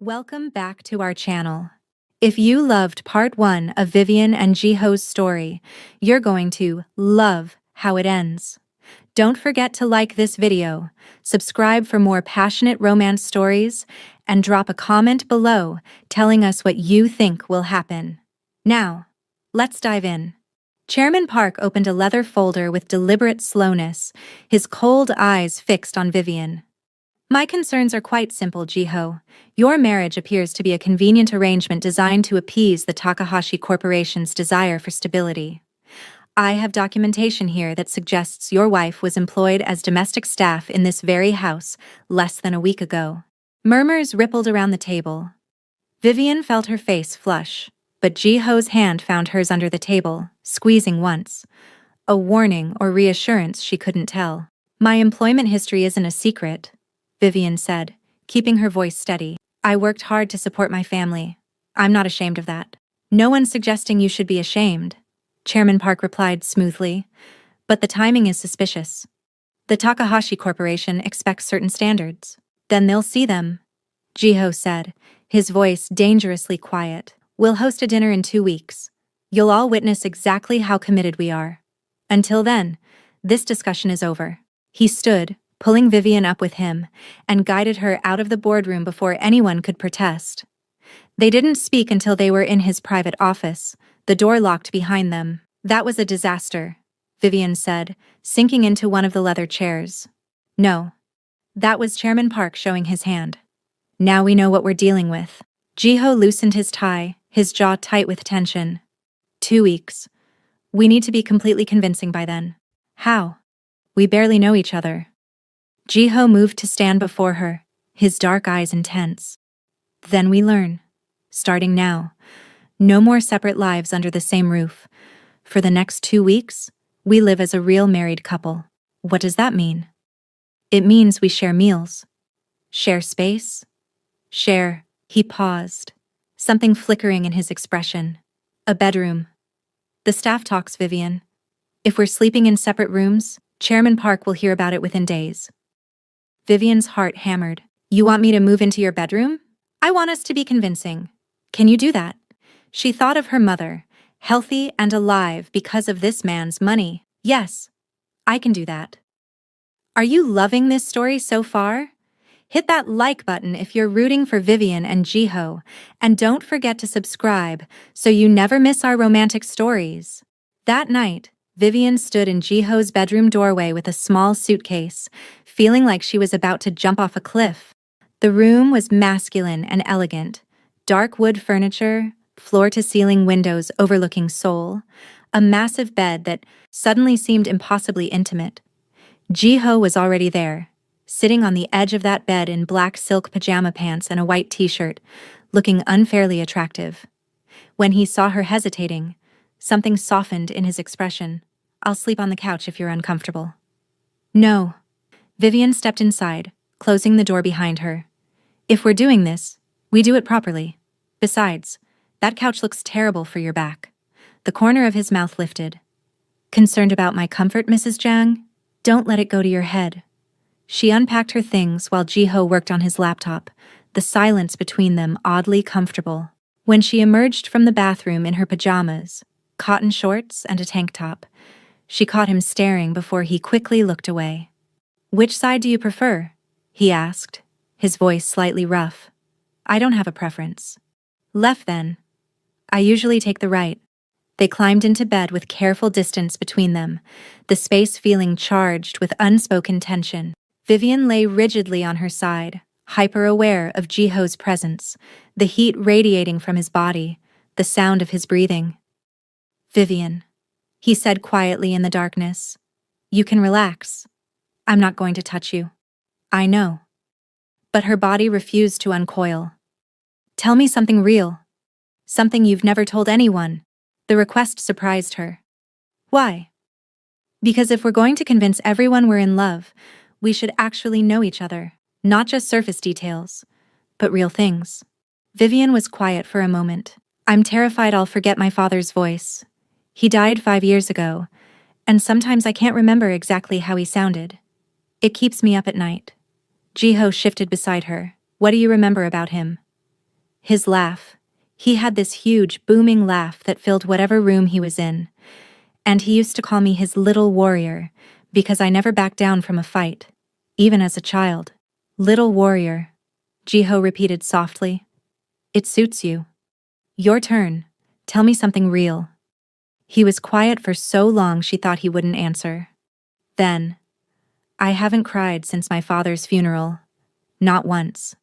Welcome back to our channel. If you loved part 1 of Vivian and Jiho's story, you're going to love how it ends. Don't forget to like this video, subscribe for more passionate romance stories, and drop a comment below telling us what you think will happen. Now, let's dive in. Chairman Park opened a leather folder with deliberate slowness, his cold eyes fixed on Vivian. My concerns are quite simple, Jiho. Your marriage appears to be a convenient arrangement designed to appease the Takahashi Corporation's desire for stability. I have documentation here that suggests your wife was employed as domestic staff in this very house less than a week ago. Murmurs rippled around the table. Vivian felt her face flush, but Jiho's hand found hers under the table, squeezing once. A warning or reassurance she couldn't tell. My employment history isn't a secret, Vivian said, keeping her voice steady. I worked hard to support my family. I'm not ashamed of that. No one's suggesting you should be ashamed, Chairman Park replied smoothly, but the timing is suspicious. The Takahashi Corporation expects certain standards. Then they'll see them, Jiho said, his voice dangerously quiet. We'll host a dinner in 2 weeks. You'll all witness exactly how committed we are. Until then, this discussion is over. He stood, pulling Vivian up with him, and guided her out of the boardroom before anyone could protest. They didn't speak until they were in his private office, the door locked behind them. That was a disaster, Vivian said, sinking into one of the leather chairs. No. That was Chairman Park showing his hand. Now we know what we're dealing with. Jiho loosened his tie, his jaw tight with tension. 2 weeks. We need to be completely convincing by then. How? We barely know each other. Jiho moved to stand before her, his dark eyes intense. Then we learn. Starting now. No more separate lives under the same roof. For the next 2 weeks, we live as a real married couple. What does that mean? It means we share meals. Share space. Share. He paused, something flickering in his expression. A bedroom. The staff talks, Vivian. If we're sleeping in separate rooms, Chairman Park will hear about it within days. Vivian's heart hammered. You want me to move into your bedroom? I want us to be convincing. Can you do that? She thought of her mother, healthy and alive because of this man's money. Yes, I can do that. Are you loving this story so far? Hit that like button if you're rooting for Vivian and Jiho, and don't forget to subscribe so you never miss our romantic stories. That night, Vivian stood in Jiho's bedroom doorway with a small suitcase, feeling like she was about to jump off a cliff. The room was masculine and elegant. Dark wood furniture, floor-to-ceiling windows overlooking Seoul, a massive bed that suddenly seemed impossibly intimate. Jiho was already there, sitting on the edge of that bed in black silk pajama pants and a white t-shirt, looking unfairly attractive. When he saw her hesitating, something softened in his expression. I'll sleep on the couch if you're uncomfortable. No. Vivian stepped inside, closing the door behind her. If we're doing this, we do it properly. Besides, that couch looks terrible for your back. The corner of his mouth lifted. Concerned about my comfort, Mrs. Jang? Don't let it go to your head. She unpacked her things while Jiho worked on his laptop, the silence between them oddly comfortable. When she emerged from the bathroom in her pajamas, cotton shorts and a tank top, she caught him staring before he quickly looked away. Which side do you prefer? He asked, his voice slightly rough. I don't have a preference. Left then. I usually take the right. They climbed into bed with careful distance between them, the space feeling charged with unspoken tension. Vivian lay rigidly on her side, hyper-aware of Jiho's presence, the heat radiating from his body, the sound of his breathing. Vivian, he said quietly in the darkness. You can relax. I'm not going to touch you. I know. But her body refused to uncoil. Tell me something real. Something you've never told anyone. The request surprised her. Why? Because if we're going to convince everyone we're in love, we should actually know each other, not just surface details, but real things. Vivian was quiet for a moment. I'm terrified I'll forget my father's voice. He died 5 years ago, and sometimes I can't remember exactly how he sounded. It keeps me up at night. Jiho shifted beside her. What do you remember about him? His laugh. He had this huge, booming laugh that filled whatever room he was in. And he used to call me his little warrior, because I never backed down from a fight, even as a child. Little warrior, Jiho repeated softly. It suits you. Your turn. Tell me something real. He was quiet for so long she thought he wouldn't answer. Then, I haven't cried since my father's funeral. Not once.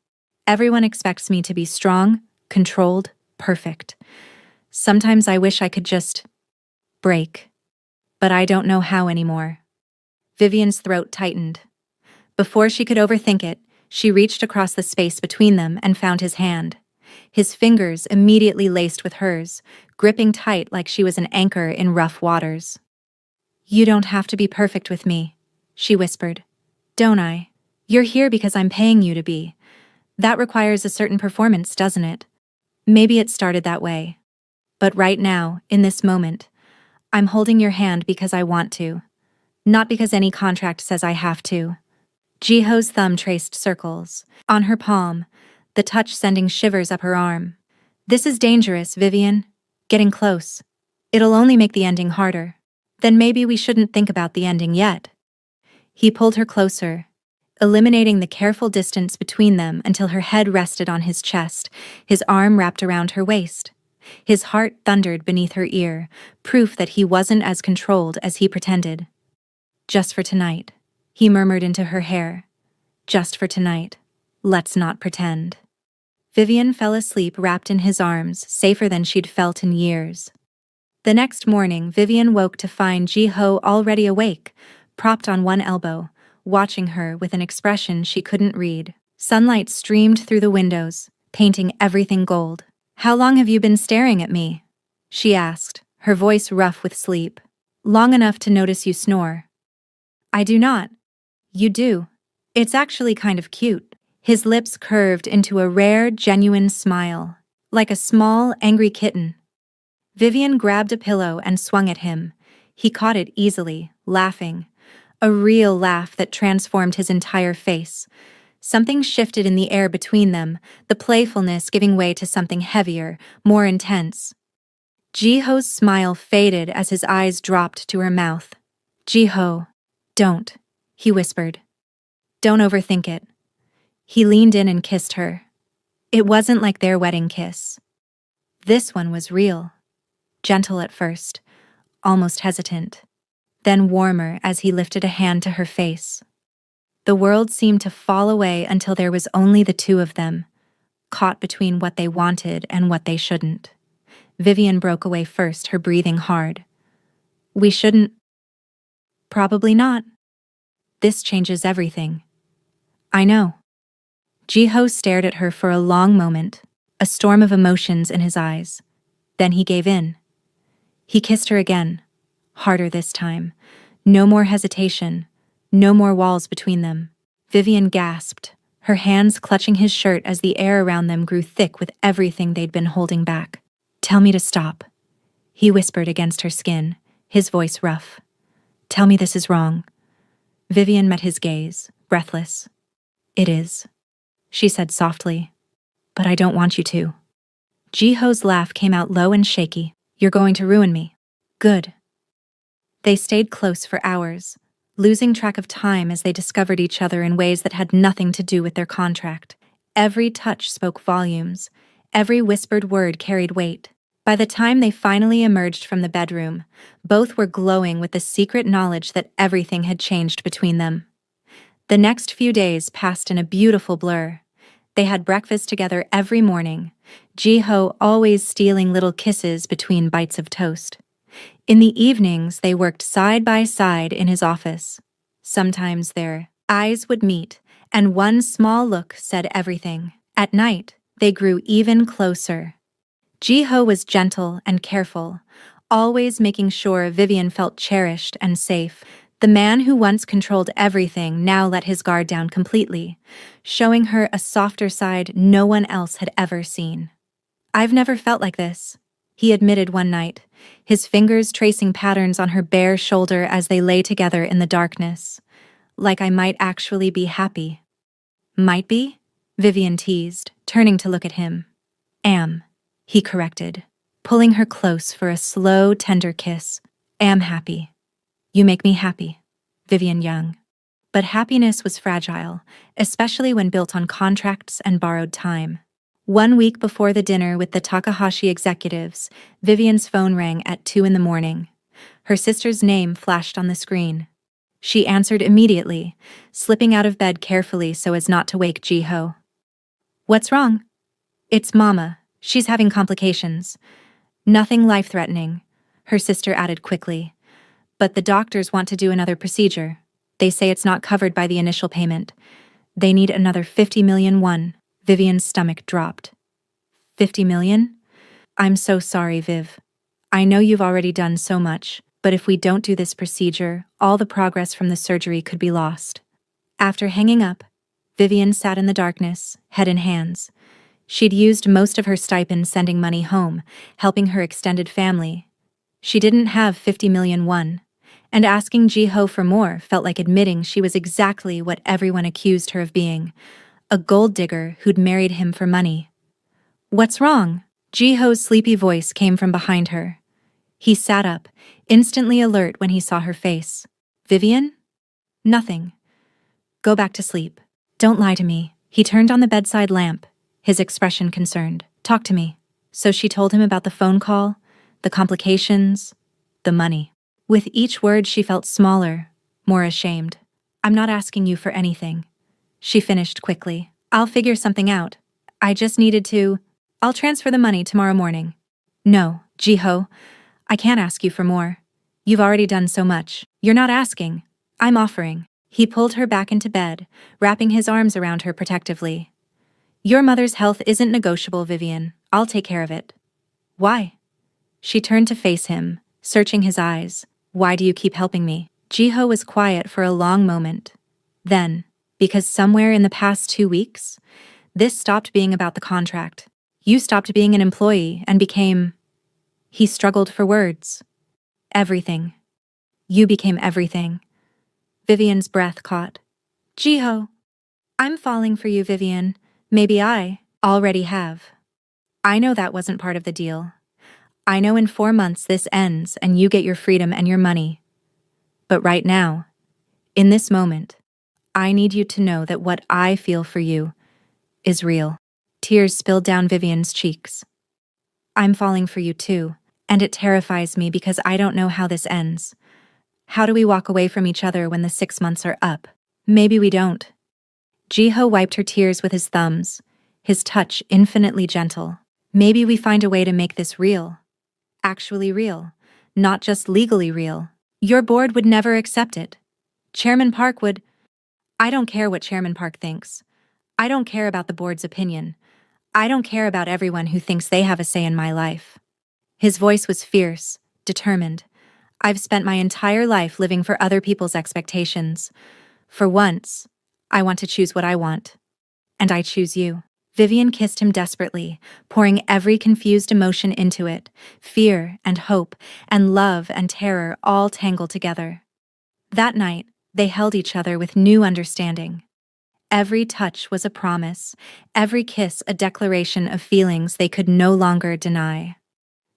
Everyone expects me to be strong, controlled, perfect. Sometimes I wish I could just break. But I don't know how anymore. Vivian's throat tightened. Before she could overthink it, she reached across the space between them and found his hand. His fingers immediately laced with hers, gripping tight like she was an anchor in rough waters. You don't have to be perfect with me, she whispered. Don't I? You're here because I'm paying you to be. That requires a certain performance, doesn't it? Maybe it started that way. But right now, in this moment, I'm holding your hand because I want to. Not because any contract says I have to. Jiho's thumb traced circles on her palm, the touch sending shivers up her arm. This is dangerous, Vivian. Getting close. It'll only make the ending harder. Then maybe we shouldn't think about the ending yet. He pulled her closer, eliminating the careful distance between them until her head rested on his chest, his arm wrapped around her waist. His heart thundered beneath her ear, proof that he wasn't as controlled as he pretended. Just for tonight, he murmured into her hair. Just for tonight. Let's not pretend. Vivian fell asleep wrapped in his arms, safer than she'd felt in years. The next morning, Vivian woke to find Jiho already awake, propped on one elbow, watching her with an expression she couldn't read. Sunlight streamed through the windows, painting everything gold. How long have you been staring at me? She asked, her voice rough with sleep. Long enough to notice you snore. I do not. You do. It's actually kind of cute. His lips curved into a rare, genuine smile, like a small, angry kitten. Vivian grabbed a pillow and swung at him. He caught it easily, laughing. A real laugh that transformed his entire face. Something shifted in the air between them, the playfulness giving way to something heavier, more intense. Jiho's smile faded as his eyes dropped to her mouth. Jiho, don't, he whispered. Don't overthink it. He leaned in and kissed her. It wasn't like their wedding kiss. This one was real. Gentle at first, almost hesitant. Then warmer as he lifted a hand to her face. The world seemed to fall away until there was only the two of them, caught between what they wanted and what they shouldn't. Vivian broke away first, her breathing hard. We shouldn't. Probably not. This changes everything. I know. Jiho stared at her for a long moment, a storm of emotions in his eyes. Then he gave in. He kissed her again, harder this time. No more hesitation. No more walls between them. Vivian gasped, her hands clutching his shirt as the air around them grew thick with everything they'd been holding back. Tell me to stop, he whispered against her skin, his voice rough. Tell me this is wrong. Vivian met his gaze, breathless. It is, she said softly. But I don't want you to. Jiho's laugh came out low and shaky. You're going to ruin me. Good. They stayed close for hours, losing track of time as they discovered each other in ways that had nothing to do with their contract. Every touch spoke volumes. Every whispered word carried weight. By the time they finally emerged from the bedroom, both were glowing with the secret knowledge that everything had changed between them. The next few days passed in a beautiful blur. They had breakfast together every morning, Jiho always stealing little kisses between bites of toast. In the evenings, they worked side by side in his office. Sometimes their eyes would meet, and one small look said everything. At night, they grew even closer. Jiho was gentle and careful, always making sure Vivian felt cherished and safe. The man who once controlled everything now let his guard down completely, showing her a softer side no one else had ever seen. I've never felt like this, he admitted one night, his fingers tracing patterns on her bare shoulder as they lay together in the darkness. Like I might actually be happy. Might be? Vivian teased, turning to look at him. Am, he corrected, pulling her close for a slow, tender kiss. Am happy. You make me happy. Vivian Young. But happiness was fragile, especially when built on contracts and borrowed time. 1 week before the dinner with the Takahashi executives, Vivian's phone rang at 2 in the morning. Her sister's name flashed on the screen. She answered immediately, slipping out of bed carefully so as not to wake Jiho. What's wrong? It's Mama. She's having complications. Nothing life-threatening, her sister added quickly. But the doctors want to do another procedure. They say it's not covered by the initial payment. They need another 50 million won. Vivian's stomach dropped. 50 million? I'm so sorry, Viv. I know you've already done so much, but if we don't do this procedure, all the progress from the surgery could be lost. After hanging up, Vivian sat in the darkness, head in hands. She'd used most of her stipend sending money home, helping her extended family. She didn't have 50 million won, and asking Jiho for more felt like admitting she was exactly what everyone accused her of being, a gold digger who'd married him for money. What's wrong? Jiho's sleepy voice came from behind her. He sat up, instantly alert when he saw her face. Vivian? Nothing. Go back to sleep. Don't lie to me. He turned on the bedside lamp, his expression concerned. Talk to me. So she told him about the phone call, the complications, the money. With each word she felt smaller, more ashamed. I'm not asking you for anything, she finished quickly. I'll figure something out. I just needed to. I'll transfer the money tomorrow morning. No, Jiho, I can't ask you for more. You've already done so much. You're not asking. I'm offering. He pulled her back into bed, wrapping his arms around her protectively. Your mother's health isn't negotiable, Vivian. I'll take care of it. Why? She turned to face him, searching his eyes. Why do you keep helping me? Jiho was quiet for a long moment. Then, because somewhere in the past 2 weeks, this stopped being about the contract. You stopped being an employee and became... He struggled for words. Everything. You became everything. Vivian's breath caught. Jiho. I'm falling for you, Vivian. Maybe I already have. I know that wasn't part of the deal. I know in 4 months this ends and you get your freedom and your money. But right now, in this moment, I need you to know that what I feel for you is real. Tears spilled down Vivian's cheeks. I'm falling for you too, and it terrifies me because I don't know how this ends. How do we walk away from each other when the 6 months are up? Maybe we don't. Jiho wiped her tears with his thumbs, his touch infinitely gentle. Maybe we find a way to make this real. Actually real, not just legally real. Your board would never accept it. Chairman Park would... I don't care what Chairman Park thinks. I don't care about the board's opinion. I don't care about everyone who thinks they have a say in my life. His voice was fierce, determined. I've spent my entire life living for other people's expectations. For once, I want to choose what I want. And I choose you. Vivian kissed him desperately, pouring every confused emotion into it, fear and hope and love and terror all tangled together. That night, they held each other with new understanding. Every touch was a promise, every kiss a declaration of feelings they could no longer deny.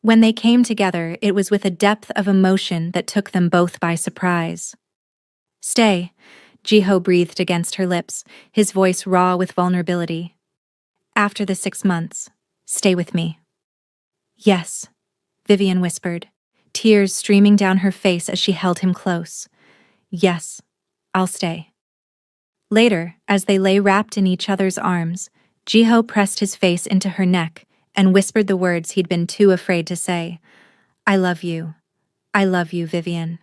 When they came together, it was with a depth of emotion that took them both by surprise. Stay, Jiho breathed against her lips, his voice raw with vulnerability. After the 6 months, stay with me. Yes, Vivian whispered, tears streaming down her face as she held him close. Yes, I'll stay. Later, as they lay wrapped in each other's arms, Jiho pressed his face into her neck and whispered the words he'd been too afraid to say. I love you. I love you, Vivian.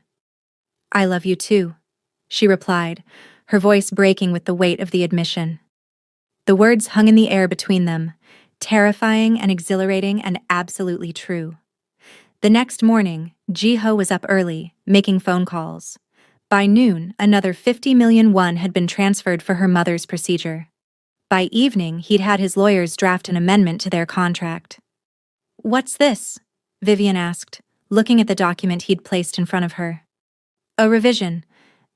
I love you too, she replied, her voice breaking with the weight of the admission. The words hung in the air between them, terrifying and exhilarating and absolutely true. The next morning, Jiho was up early, making phone calls. By noon, another 50 million won had been transferred for her mother's procedure. By evening, he'd had his lawyers draft an amendment to their contract. What's this? Vivian asked, looking at the document he'd placed in front of her. A revision.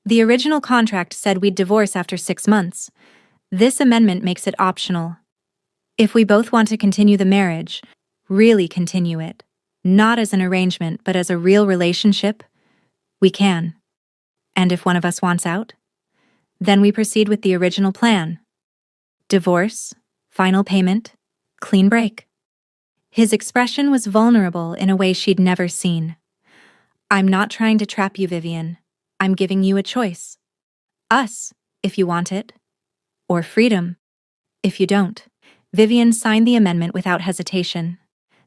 The original contract said we'd divorce after 6 months. This amendment makes it optional. If we both want to continue the marriage, really continue it, not as an arrangement but as a real relationship, we can. And if one of us wants out, then we proceed with the original plan. Divorce, final payment, clean break. His expression was vulnerable in a way she'd never seen. I'm not trying to trap you, Vivian. I'm giving you a choice. Us, if you want it. Or freedom, if you don't. Vivian signed the amendment without hesitation.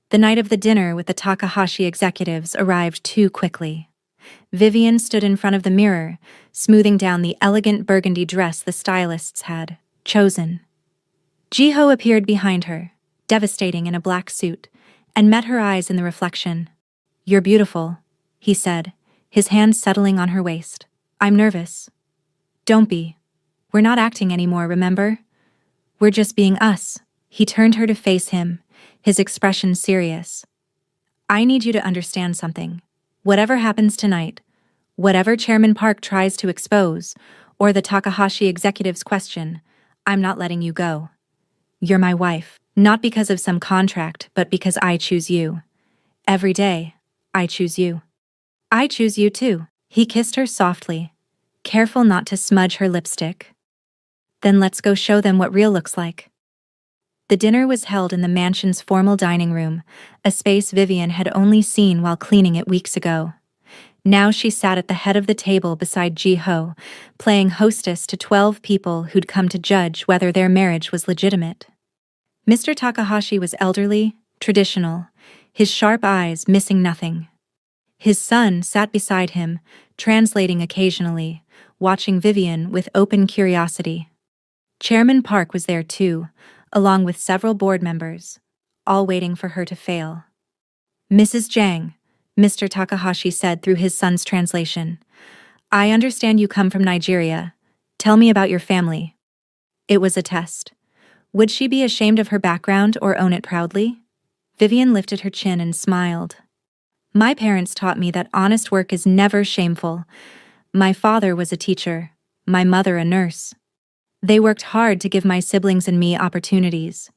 The night of the dinner with the Takahashi executives arrived too quickly. Vivian stood in front of the mirror, smoothing down the elegant burgundy dress the stylists had chosen. Jiho appeared behind her, devastating in a black suit, and met her eyes in the reflection. You're beautiful, he said, his hand settling on her waist. I'm nervous. Don't be. We're not acting anymore, remember? We're just being us. He turned her to face him, his expression serious. I need you to understand something. Whatever happens tonight, whatever Chairman Park tries to expose, or the Takahashi executives question, I'm not letting you go. You're my wife, not because of some contract, but because I choose you. Every day, I choose you. I choose you too. He kissed her softly, careful not to smudge her lipstick. Then let's go show them what real looks like. The dinner was held in the mansion's formal dining room, a space Vivian had only seen while cleaning it weeks ago. Now she sat at the head of the table beside Jiho, playing hostess to 12 people who'd come to judge whether their marriage was legitimate. Mr. Takahashi was elderly, traditional, his sharp eyes missing nothing. His son sat beside him, translating occasionally, watching Vivian with open curiosity. Chairman Park was there too, along with several board members, all waiting for her to fail. Mrs. Jang, Mr. Takahashi said through his son's translation, I understand you come from Nigeria. Tell me about your family. It was a test. Would she be ashamed of her background or own it proudly? Vivian lifted her chin and smiled. My parents taught me that honest work is never shameful. My father was a teacher, my mother a nurse. They worked hard to give my siblings and me opportunities.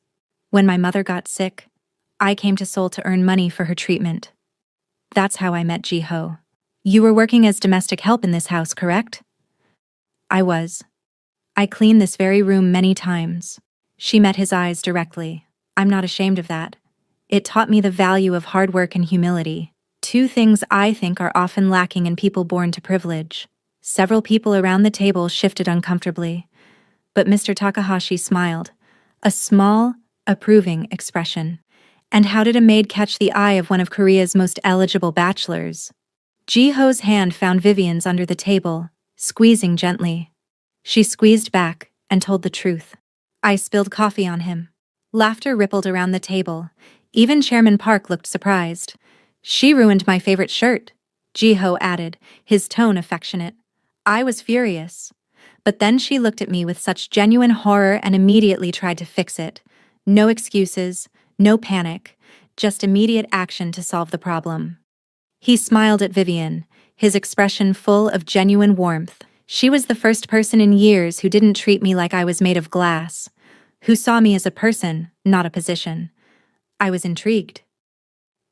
When my mother got sick, I came to Seoul to earn money for her treatment. That's how I met Jiho. You were working as domestic help in this house, correct? I was. I cleaned this very room many times. She met his eyes directly. I'm not ashamed of that. It taught me the value of hard work and humility. Two things I think are often lacking in people born to privilege. Several people around the table shifted uncomfortably, but Mr. Takahashi smiled, a small, approving expression. And how did a maid catch the eye of one of Korea's most eligible bachelors? Jiho's hand found Vivian's under the table, squeezing gently. She squeezed back and told the truth. I spilled coffee on him. Laughter rippled around the table. Even Chairman Park looked surprised. She ruined my favorite shirt, Jiho added, his tone affectionate. I was furious. But then she looked at me with such genuine horror and immediately tried to fix it. No excuses, no panic, just immediate action to solve the problem. He smiled at Vivian, his expression full of genuine warmth. She was the first person in years who didn't treat me like I was made of glass, who saw me as a person, not a position. I was intrigued.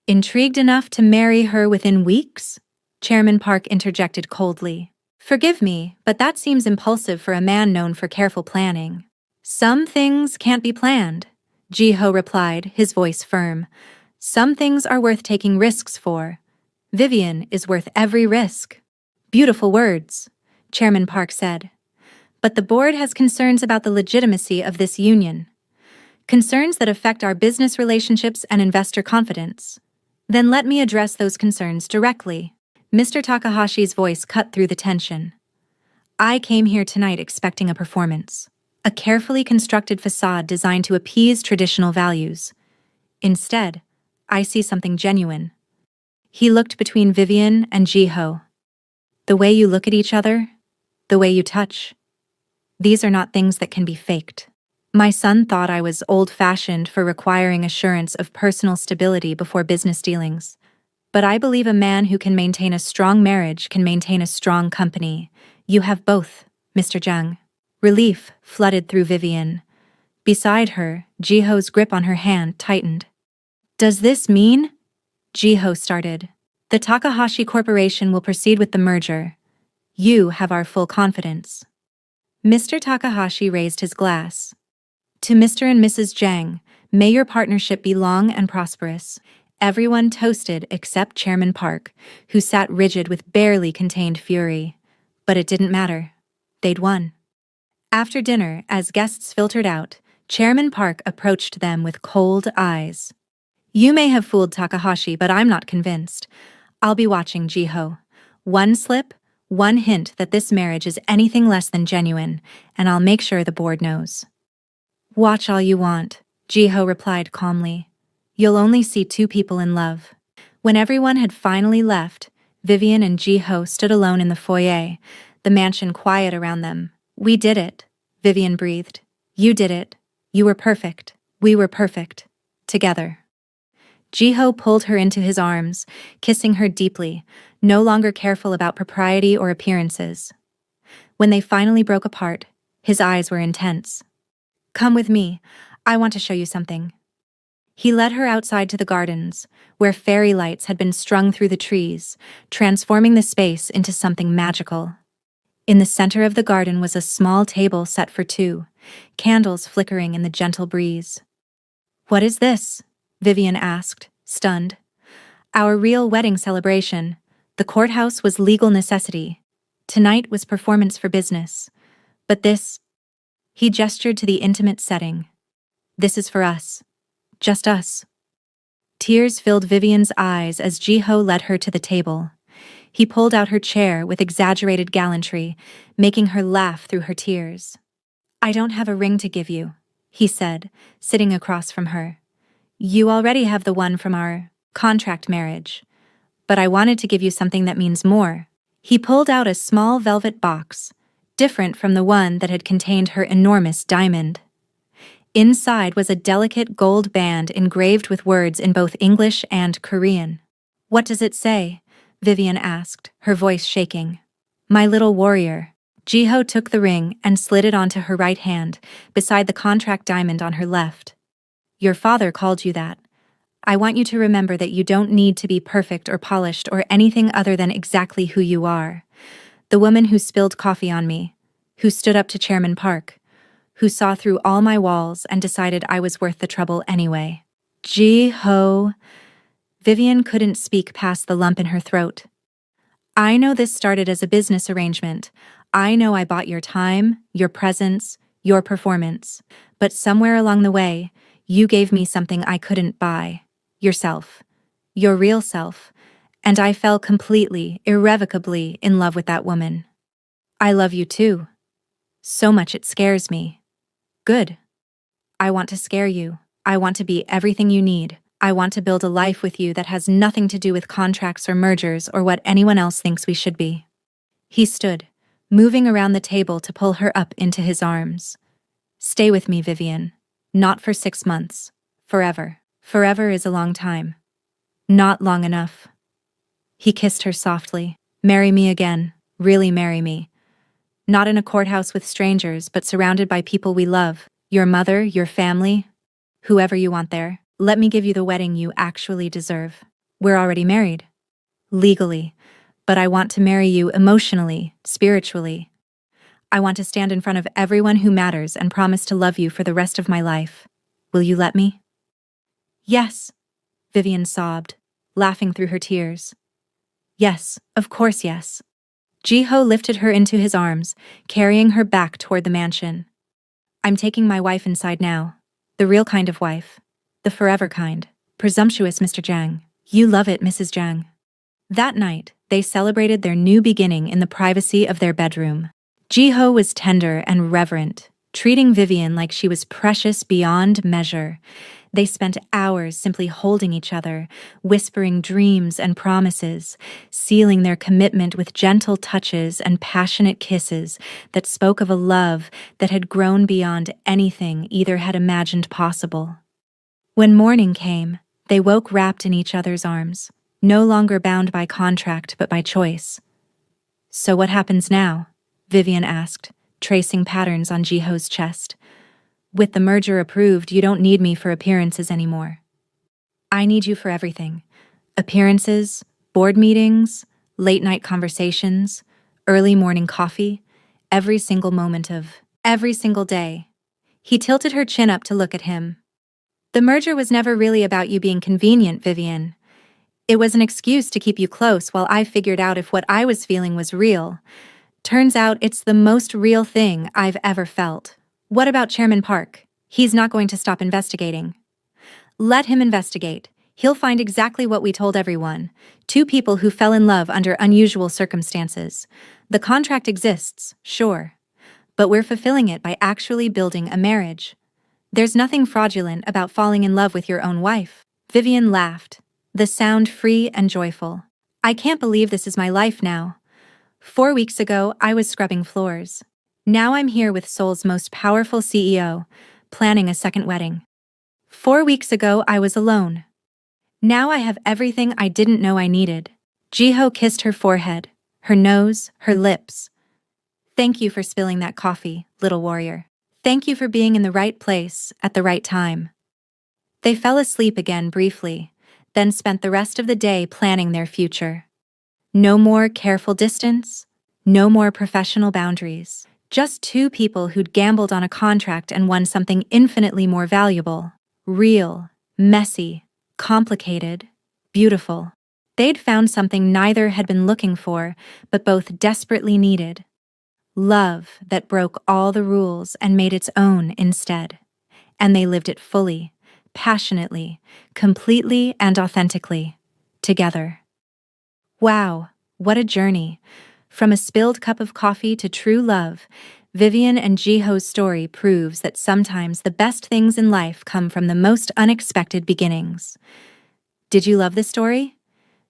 Intrigued enough to marry her within weeks? Chairman Park interjected coldly. Forgive me, but that seems impulsive for a man known for careful planning. Some things can't be planned, Jiho replied, his voice firm. Some things are worth taking risks for. Vivian is worth every risk. Beautiful words, Chairman Park said. But the board has concerns about the legitimacy of this union. Concerns that affect our business relationships and investor confidence. Then let me address those concerns directly. Mr. Takahashi's voice cut through the tension. I came here tonight expecting a performance. A carefully constructed facade designed to appease traditional values. Instead, I see something genuine. He looked between Vivian and Jiho. The way you look at each other, the way you touch. These are not things that can be faked. My son thought I was old-fashioned for requiring assurance of personal stability before business dealings. But I believe a man who can maintain a strong marriage can maintain a strong company. You have both, Mr. Jung. Relief flooded through Vivian. Beside her, Jiho's grip on her hand tightened. Does this mean? Jiho started. The Takahashi Corporation will proceed with the merger. You have our full confidence. Mr. Takahashi raised his glass. To Mr. and Mrs. Jang, may your partnership be long and prosperous. Everyone toasted except Chairman Park, who sat rigid with barely contained fury. But it didn't matter. They'd won. After dinner, as guests filtered out, Chairman Park approached them with cold eyes. You may have fooled Takahashi, but I'm not convinced. I'll be watching, Jiho. One slip, one hint that this marriage is anything less than genuine, and I'll make sure the board knows. Watch all you want, Jiho replied calmly. You'll only see two people in love. When everyone had finally left, Vivian and Jiho stood alone in the foyer, the mansion quiet around them. We did it, Vivian breathed. You did it. You were perfect. We were perfect. Together. Jiho pulled her into his arms, kissing her deeply, no longer careful about propriety or appearances. When they finally broke apart, his eyes were intense. Come with me. I want to show you something. He led her outside to the gardens, where fairy lights had been strung through the trees, transforming the space into something magical. In the center of the garden was a small table set for two, candles flickering in the gentle breeze. What is this? Vivian asked, stunned. Our real wedding celebration. The courthouse was legal necessity. Tonight was performance for business. But this... He gestured to the intimate setting. This is for us. Just us. Tears filled Vivian's eyes as Jiho led her to the table. He pulled out her chair with exaggerated gallantry, making her laugh through her tears. I don't have a ring to give you, he said, sitting across from her. You already have the one from our contract marriage. But I wanted to give you something that means more. He pulled out a small velvet box, different from the one that had contained her enormous diamond. Inside was a delicate gold band engraved with words in both English and Korean. What does it say? Vivian asked, her voice shaking. My little warrior. Jiho took the ring and slid it onto her right hand, beside the contract diamond on her left. Your father called you that. I want you to remember that you don't need to be perfect or polished or anything other than exactly who you are. The woman who spilled coffee on me, who stood up to Chairman Park, who saw through all my walls and decided I was worth the trouble anyway. Jiho. Vivian couldn't speak past the lump in her throat. I know this started as a business arrangement. I know I bought your time, your presence, your performance. But somewhere along the way, you gave me something I couldn't buy. Yourself. Your real self. And I fell completely, irrevocably in love with that woman. I love you too. So much it scares me. Good. I want to scare you. I want to be everything you need. I want to build a life with you that has nothing to do with contracts or mergers or what anyone else thinks we should be. He stood, moving around the table to pull her up into his arms. Stay with me, Vivian. Not for 6 months. Forever. Forever is a long time. Not long enough. He kissed her softly. Marry me again. Really marry me. Not in a courthouse with strangers, but surrounded by people we love. Your mother, your family, whoever you want there. Let me give you the wedding you actually deserve. We're already married. Legally. But I want to marry you emotionally, spiritually. I want to stand in front of everyone who matters and promise to love you for the rest of my life. Will you let me? Yes, Vivian sobbed, laughing through her tears. Yes, of course yes. Jiho lifted her into his arms, carrying her back toward the mansion. I'm taking my wife inside now. The real kind of wife. The forever kind. Presumptuous Mr. Jang. You love it, Mrs. Jang. That night, they celebrated their new beginning in the privacy of their bedroom. Jiho was tender and reverent, treating Vivian like she was precious beyond measure. They spent hours simply holding each other, whispering dreams and promises, sealing their commitment with gentle touches and passionate kisses that spoke of a love that had grown beyond anything either had imagined possible. When morning came, they woke wrapped in each other's arms, no longer bound by contract but by choice. So what happens now? Vivian asked, tracing patterns on Jiho's chest. With the merger approved, you don't need me for appearances anymore. I need you for everything. Appearances, board meetings, late-night conversations, early morning coffee, every single moment of every single day. He tilted her chin up to look at him. The merger was never really about you being convenient, Vivian. It was an excuse to keep you close while I figured out if what I was feeling was real. Turns out it's the most real thing I've ever felt. What about Chairman Park? He's not going to stop investigating. Let him investigate. He'll find exactly what we told everyone. Two people who fell in love under unusual circumstances. The contract exists, sure. But we're fulfilling it by actually building a marriage. There's nothing fraudulent about falling in love with your own wife. Vivian laughed, the sound free and joyful. I can't believe this is my life now. 4 weeks ago, I was scrubbing floors. Now I'm here with Seoul's most powerful CEO, planning a second wedding. 4 weeks ago, I was alone. Now I have everything I didn't know I needed. Jiho kissed her forehead, her nose, her lips. Thank you for spilling that coffee, little warrior. Thank you for being in the right place at the right time. They fell asleep again briefly, then spent the rest of the day planning their future. No more careful distance, no more professional boundaries. Just two people who'd gambled on a contract and won something infinitely more valuable. Real, messy, complicated, beautiful. They'd found something neither had been looking for, but both desperately needed. Love that broke all the rules and made its own instead. And they lived it fully, passionately, completely and authentically, together. Wow, what a journey. From a spilled cup of coffee to true love, Vivian and Jiho's story proves that sometimes the best things in life come from the most unexpected beginnings. Did you love this story?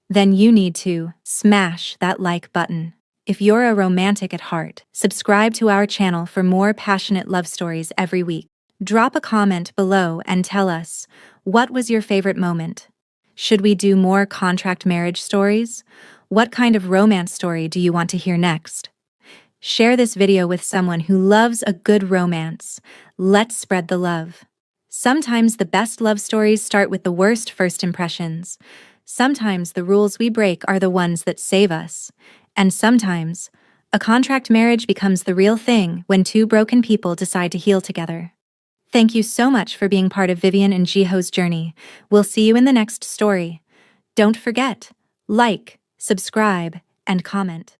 Then you need to smash that like button. If you're a romantic at heart, subscribe to our channel for more passionate love stories every week. Drop a comment below and tell us, what was your favorite moment? Should we do more contract marriage stories? What kind of romance story do you want to hear next? Share this video with someone who loves a good romance. Let's spread the love. Sometimes the best love stories start with the worst first impressions. Sometimes the rules we break are the ones that save us. And sometimes, a contract marriage becomes the real thing when two broken people decide to heal together. Thank you so much for being part of Vivian and Jiho's journey. We'll see you in the next story. Don't forget, like, subscribe, and comment.